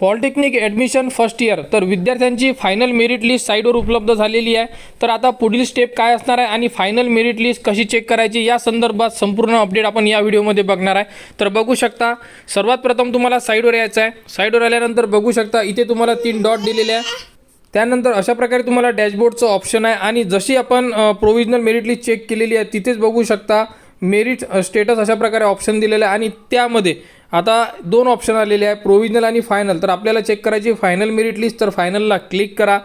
Polytechnic admission first year तर विद्यार्थ्यांची final merit list साईटवर उपलब्ध झालेली आहे। तर आता पुढील स्टेप काय असणार आहे आणि फायनल मेरिट लिस्ट कशी चेक करायची या संदर्भात संपूर्ण अपडेट आपण या व्हिडिओमध्ये बघणार आहे। तर बघू शकता, सर्वात प्रथम तुम्हाला साईटवर यायचं आहे। साईटवर आल्यानंतर बघू शकता इथे तुम्हाला 3 डॉट दिलेले आहे। त्यानंतर अशा प्रकारे तुम्हाला डॅशबोर्डचं ऑप्शन आहे आणि जशी आपण प्रोविजनल मेरिट लिस्ट चेक केलेली आहे तिथेच बघू शकता मेरिट स्टेटस अशा प्रकारे ऑप्शन दिलेलं आहे आणि त्यामध्ये आता 2 ऑप्शन आलेले आहे, प्रोविजनल आणि फायनल। तर आपल्याला चेक करायची फायनल मेरिट लिस्ट, तर फायनलला क्लिक करा।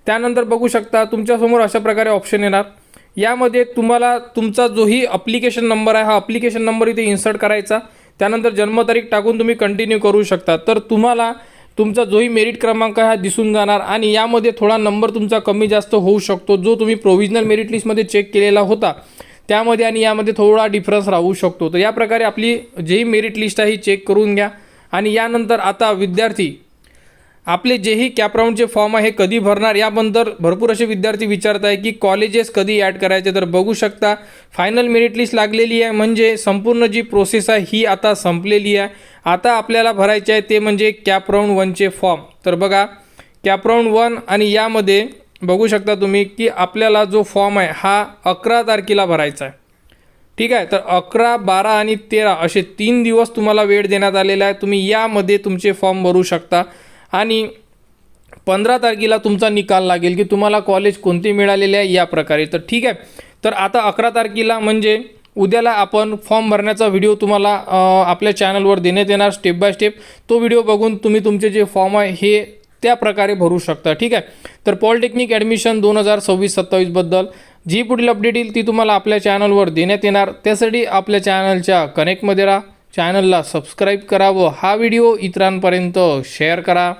त्यानंतर बघू शकता तुमच्यासमोर अशा प्रकारे ऑप्शन येणार। यामध्ये तुम्हाला तुमचा जोही ॲप्लिकेशन नंबर आहे हा ॲप्लिकेशन नंबर इथे इन्सर्ट करायचा। त्यानंतर जन्मतारीख टाकून तुम्ही कंटिन्यू करू शकता। तर तुम्हाला तुमचा जोही मेरिट क्रमांक हा दिसून जाणार आणि यामध्ये थोडा नंबर तुमचा कमी जास्त होऊ शकतो, जो तुम्ही प्रोविजनल मेरिट लिस्टमध्ये चेक केलेला होता त्यामध्ये आणि यामध्ये थोडा डिफरन्स राहू शकतो। तर या प्रकारे आपली जेही मेरिट लिस्ट आहे ही चेक करून घ्या। आणि यानंतर आता विद्यार्थी आपले जेही कॅपराऊंडचे फॉर्म आहे कधी भरणार याबद्दल भरपूर असे विद्यार्थी विचारत आहे की कॉलेजेस कधी ॲड करायचे। तर बघू शकता फायनल मेरिट लिस्ट लागलेली आहे, म्हणजे संपूर्ण जी प्रोसेस आहे ही आता संपलेली आहे। आता आपल्याला भरायचे आहे ते म्हणजे कॅपराऊंड 1चे फॉर्म। तर बघा कॅपराऊंड 1 आणि यामध्ये बघू शकता तुम्ही की आपल्याला जो फॉर्म आहे हा 11 तारखेला भरायचा आहे, ठीक आहे। तर 11, 12 आणि 13 असे 3 दिवस तुम्हाला वेळ देण्यात आलेला आहे। तुम्ही यामध्ये तुमचे फॉर्म भरू शकता आणि 15 तारखेला तुमचा निकाल लागेल की तुम्हाला कॉलेज कोणते मिळालेले आहे या प्रकारे। तर ठीक आहे, तर आता 11 तारखेला म्हणजे उद्याला आपण फॉर्म भरण्याचा व्हिडिओ तुम्हाला आपल्या चॅनलवर देण्यात येणार स्टेप बाय स्टेप। तो व्हिडिओ बघून तुम्ही तुमचे जे फॉर्म आहे हे त्या प्रकारे भरू शकता, ठीक आहे। तर पॉलिटेक्निक ॲडमिशन 2026-27 बद्दल जी पुढील अपडेट येईल ती तुम्हाला आपल्या चॅनलवर देण्यात येणार। त्यासाठी आपल्या चॅनलच्या कनेक्टमध्ये राहा, चॅनलला सबस्क्राईब करा व हा व्हिडिओ इतरांपर्यंत शेअर करा।